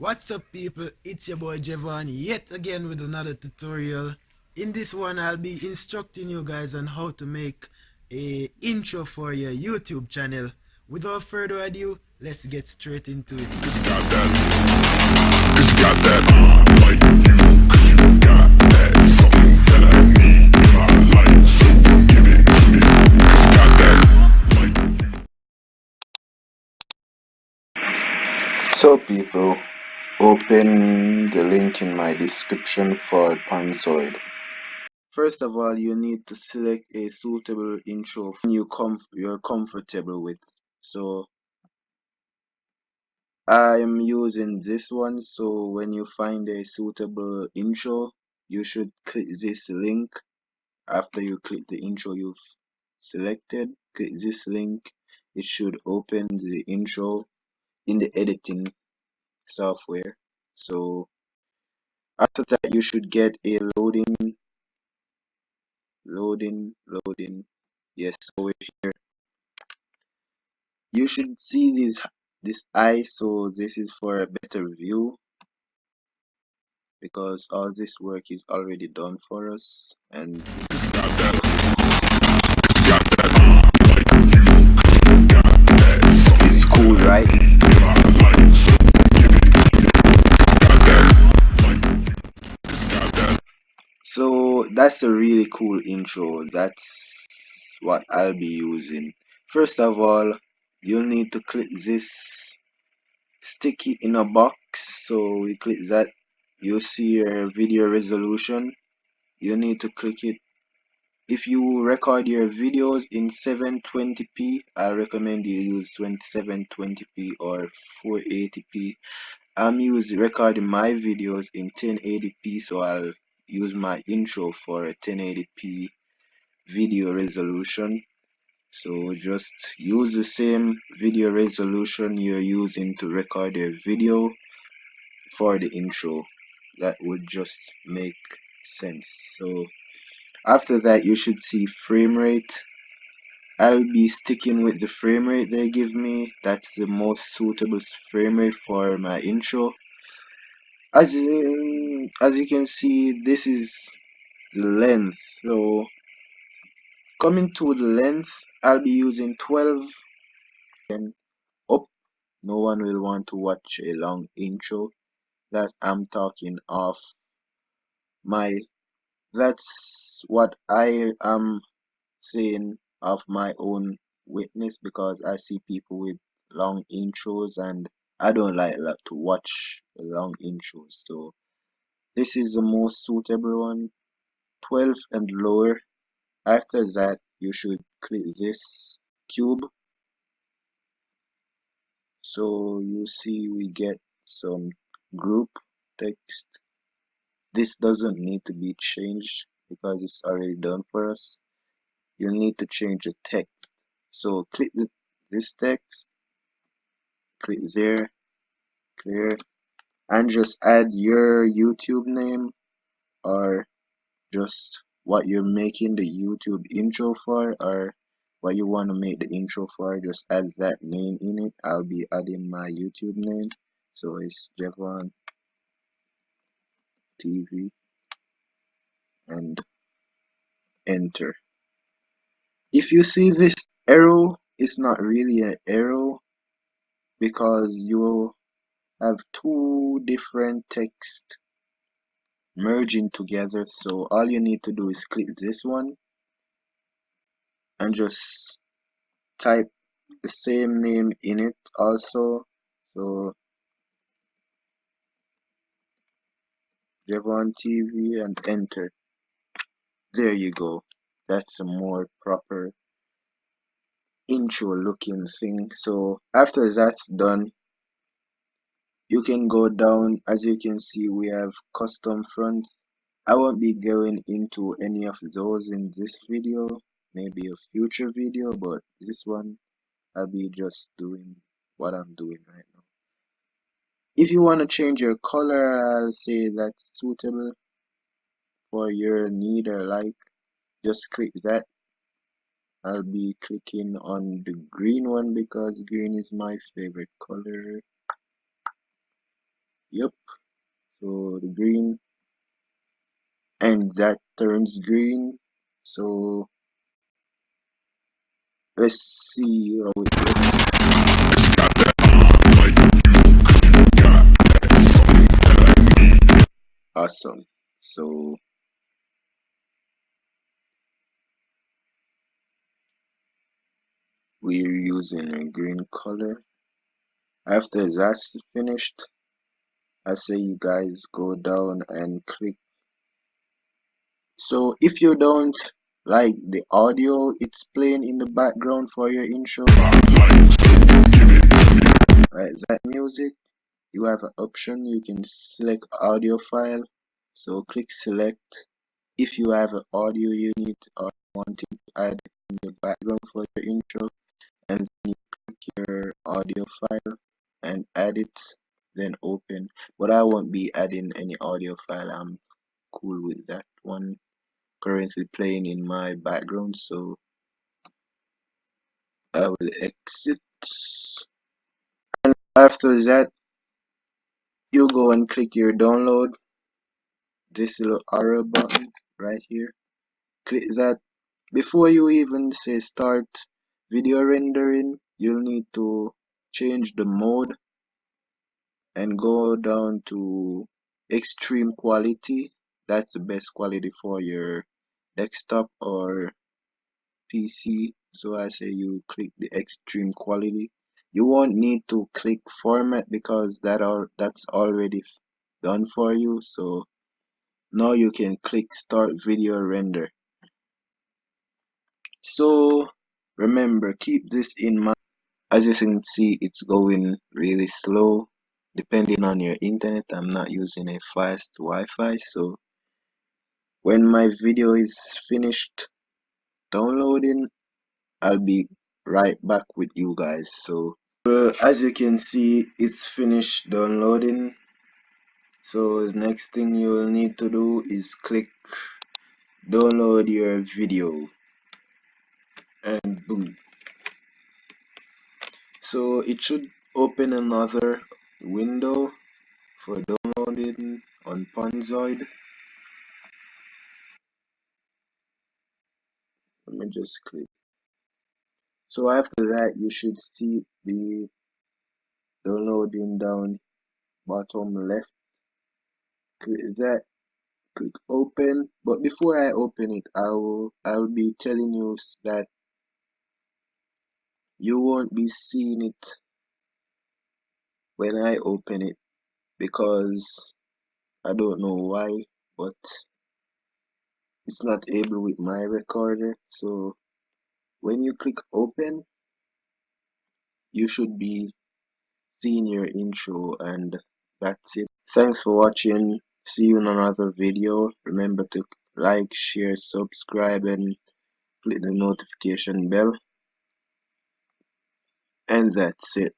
What's up people, it's your boy Javon yet again with another tutorial. In this one I'll be instructing you guys on how to make a intro for your YouTube channel. Without further ado, let's get straight into it. So people, open the link in my description for Panzoid. First of all, you need to select a suitable intro you're comfortable with. So I am using this one, so when you find a suitable intro, you should click this link. After you click the intro you've selected, click this link. It should open the intro in the editing software. So after that, you should get a loading. Yes, over here. You should see this eye, so this is for a better view because all this work is already done for us, and it's cool, right? So that's a really cool intro. That's what I'll be using. First of all, you'll need to click this sticky in a box. So we click that. You'll see your video resolution. You need to click it. If you record your videos in 720p, I recommend you use 2720p or 480p. I'm recording my videos in 1080p, so I'll use my intro for a 1080p video resolution. So just use the same video resolution you're using to record your video for the intro. That would just make sense. So after that, you should see frame rate. I'll be sticking with the frame rate they give me. That's the most suitable frame rate for my intro. As you can see, this is the length. So coming to the length, I'll be using 12 and up. No one will want to watch a long intro. That I'm talking of my that's what I am saying of my own witness, because I see people with long intros and I don't like to watch long intros. So this is the most suitable one, 12 and lower. After that, you should click this cube. So you see we get some group text. This doesn't need to be changed because it's already done for us. You need to change the text. So click this text, click there, clear, and just add your YouTube name or just what you're making the YouTube intro for, or what you want to make the intro for. Just add that name in it. I'll be adding my YouTube name, so it's Javon TV, and enter. If you see this arrow, it's not really an arrow because you have two different text merging together. So all you need to do is click this one and just type the same name in it also. So Javon TV and enter. There you go. That's a more proper intro looking thing. So after that's done, you can go down. As you can see, we have custom fronts. I won't be going into any of those in this video, maybe a future video, but this one I'll be just doing what I'm doing right now. If you want to change your color, I'll say that's suitable for your need or like. Just click that. I'll be clicking on the green one because green is my favorite color. Yep, so the green, and that turns green. So let's see how it looks. Awesome. So we're using a green color. After that's finished, I say you guys go down and click. So if you don't like the audio it's playing in the background for your intro, right, that music, you have an option, you can select audio file. So click select. If you have an audio you need or want to add in the background for your intro, and then you click your audio file and add it, then open. But I won't be adding any audio file, I'm cool with that one currently playing in my background, so I will exit. And after that you go and click your download, this little arrow button right here, click that. Before you even say start video rendering, you'll need to change the mode and go down to extreme quality. That's the best quality for your desktop or PC. So I say you click the extreme quality. You won't need to click format because that's already done for you. So now you can click start video render. So remember, keep this in mind. As you can see, it's going really slow depending on your internet. I'm not using a fast Wi-Fi, so when my video is finished downloading, I'll be right back with you guys. So as you can see, it's finished downloading. So the next thing you will need to do is click download your video, and boom. So it should open another window for downloading on Panzoid. Let me just click. So after that you should see the downloading down bottom left. Click that, click open. But before I open it, I'll be telling you that you won't be seeing it when I open it, because I don't know why, but it's not able with my recorder. So when you click open, you should be seeing your intro, and that's it. Thanks for watching. See you in another video. Remember to like, share, subscribe, and click the notification bell. And that's it.